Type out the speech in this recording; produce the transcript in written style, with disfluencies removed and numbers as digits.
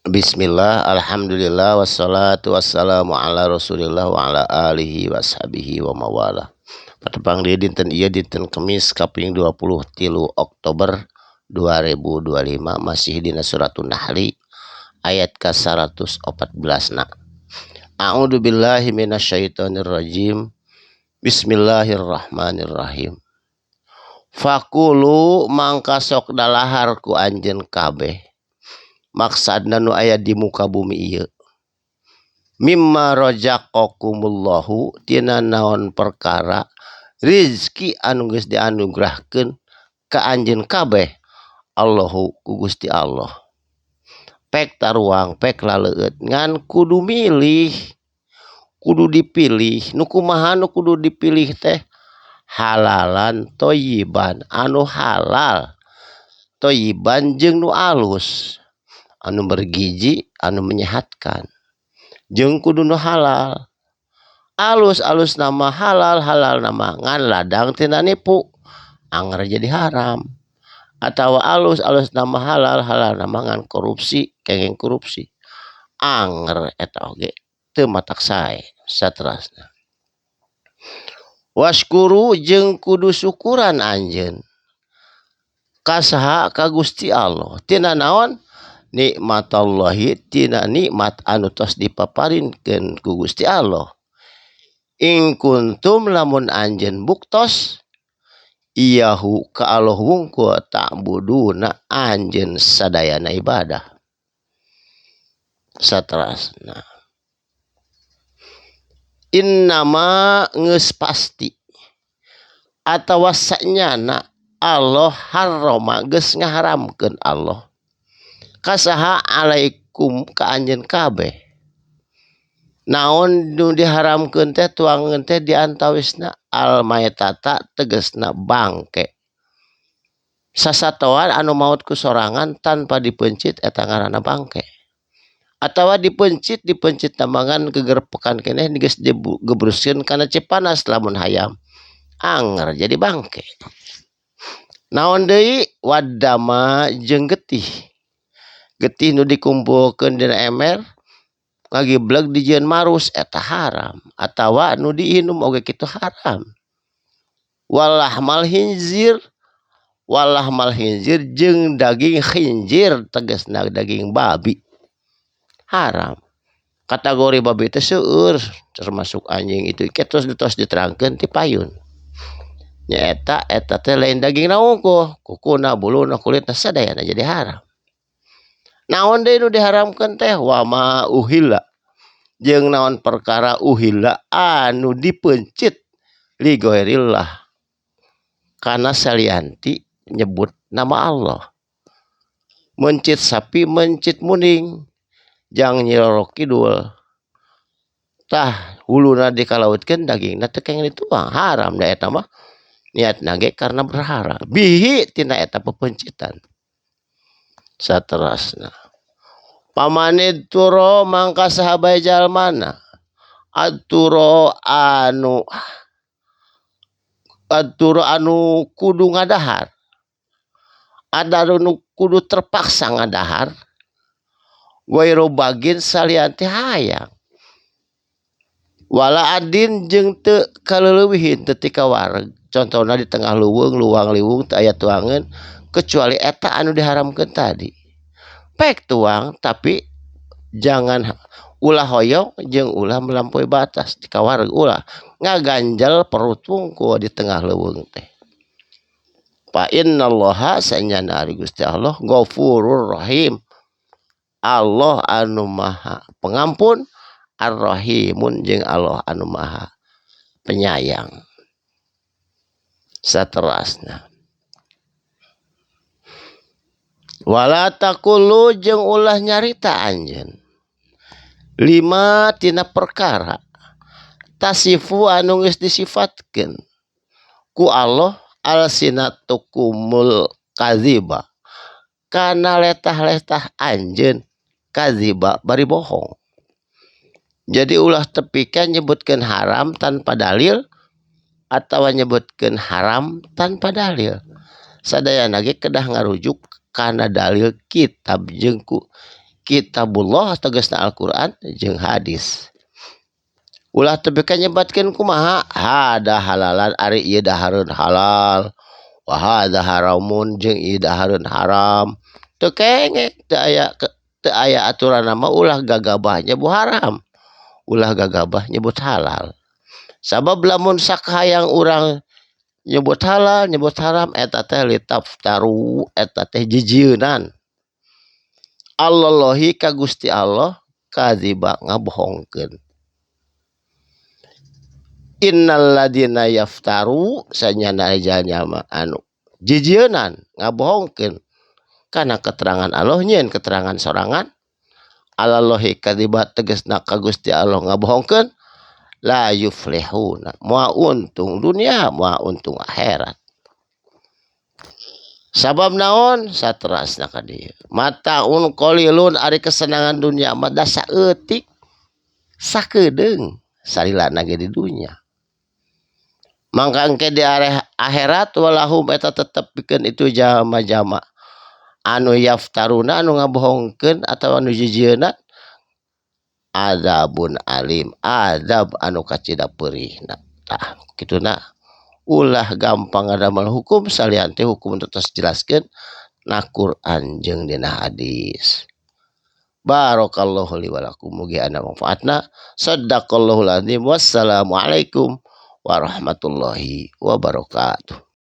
Bismillah, alhamdulillah, wassalatu wassalamu ala rasulillah wa ala alihi washabihi wa mawala. Patepang dia dinten iya dinten Kemis kaping 23 Oktober 2025 masih dina suratun Nahli ayat ke 114 na. A'udzu billahi minasyaitonir rajim. Bismillahirrahmanirrahim. Fakulu mangka sok dalahar ku anjeun kabeh. Maksudna nu aya di muka bumi ieu. Mimma razaqakumullahu tina naon perkara rizki anu geus dianugerahkeun ka anjeun kabeh Allahu ku Gusti Allah. Pek taruang pek laleueut ngan kudu milih, kudu dipilih. Nu kumaha nu kudu dipilih teh? Halalan thayyiban anu halal, thayyiban jeung nu alus, anu bergizi, anu menyehatkan. Jeung kudu nu halal. Alus-alus nama halal, halal nama ngan ladang tina nipu, anger jadi haram. Atawa alus-alus nama halal, halal nama ngan korupsi, kenging korupsi. Anger eta oge teu matak sae saterasna. Waskuru jeung kudu syukuran anjeun kasaha ka Gusti Allah. Tina naon? Nikmatallahi tina nikmat anu tos dipaparinkeun ku Gusti Allah. In kuntum lamun anjeun buktos iyahu ka Allah wungkul ta'buduna anjeun sadayana ibadah. Saterasna. Innama geus pasti atawa sanyana Allah harrama geus ngaharamkeun Allah kasaha alaikum ka anjeun kabeh. Naon nu diharamkeun teh tuangeun teh diantawisna al maitata tegasna bangke. Sasatoan anu maot ku sorangan tanpa dipencit eta ngaranna bangke. Atawa dipencit tambangan gegerpekan keneh geus digebruskeun kana cipanas lamun hayam. Anger jadi bangke. Naon deui? Wadama jeung getih. Getih nu dikumpulkeun dina ember ngagibleg dijieun marus eta haram. Atawa nu diinum oge kitu haram. Walahmal hinzir jeung daging khinzir tegasna daging babi. Haram. Kategori babi teh seueur termasuk anjing itu tos diterangkeun ti payun. Nyaeta eta teh lain daging naungkuh, kukuna, buluna, kulitna sadayana jadi haram. Naon deui nu diharamkeun teh? Wa ma uhilla. Jeung naon perkara uhilla anu dipencit li ghairillah. Kana salianti nyebut nama Allah. Mencit sapi, mencit muning. Jang nyirorok kidul. Tah huluna dikalautkeun dagingna teu kenging dituang, haram da eta mah. Niatna ge karena berhala. Bihi tina eta pepencitan. Saterasna. Pamanid turo mangka sahabai jalmana. Aturo anu kudu ngadahar. Ada anu kudu terpaksa ngadahar. Wairu bagin salianti hayang. Wala adin jeung teu kaleuweuhin teu ti kawareg. Contohna di tengah luweung, luang liwung teu aya tuangeun kecuali eta anu diharamkeun tadi. Pek tuang tapi jangan ulah hoyong jeung ulah melampaui batas di kawareg ulah ngaganjal perut wungkul di tengah leuweung teh. Fa innallaha sanyana ari Gusti Allah Ghafurur Rahim. Allah anu maha pengampun, ar-rahimun jeung Allah anu maha penyayang. Saterasna. Wala taqulu jeung ulah nyarita anjeun. 5 tina perkara tasifu anu geus disifatkeun ku Allah alsinatukumul kadziba. Kana letah-letah anjeun kadziba bari bohong. Jadi ulah tepikan nyebutkeun haram tanpa dalil atawa nyebutkeun haram tanpa dalil. Sadayana ge kedah ngarujuk kana dalil kitab jeung ku kitabullah tegasna Al-Qur'an jeung hadis. Ulah teu beka nyebatkeun kumaha hada halalan ari ieu dahareun halal wa hada haramun jeung ieu dahareun haram. Teu kengek teu aya aturan mah ulah gagabah nyebut haram, ulah gagabah nyebut halal. Sabab lamun sakayang urang nyebut halal nyebut haram eta teh litaftaru eta teh jijieunan Allahi ka Gusti Allah kadziba ngabohongkeun. Innal ladina yaftaru sanyana jalma anu jijieunan ngabohongkeun kana keterangan Allah nyeun keterangan sorangan Allahi kadziba tegasna ka Gusti Allah ngabohongkeun la yuflihuna moal untung dunia moal untung akhirat. Sabab naon saterasna ka dieu mataun qalilun ari kesenangan dunia mah da saeutik sakedeung salilana ge di dunya. Mangka engke di akhirat walahum eta tetep pikeun itu jalma-jalma anu yaftaruna anu ngabohongkeun atawa anu jijieuna azabun alim azab anu kacida peurihna. Tah kituna ulah gampang ngadamel hukum salian teh hukum tetes jelaskeun na Quran jeung dina hadis. Barakallahu li wa lakum mugi ana manfaatna. Shadaqallahul azim. Wassalamualaikum warahmatullahi wabarakatuh.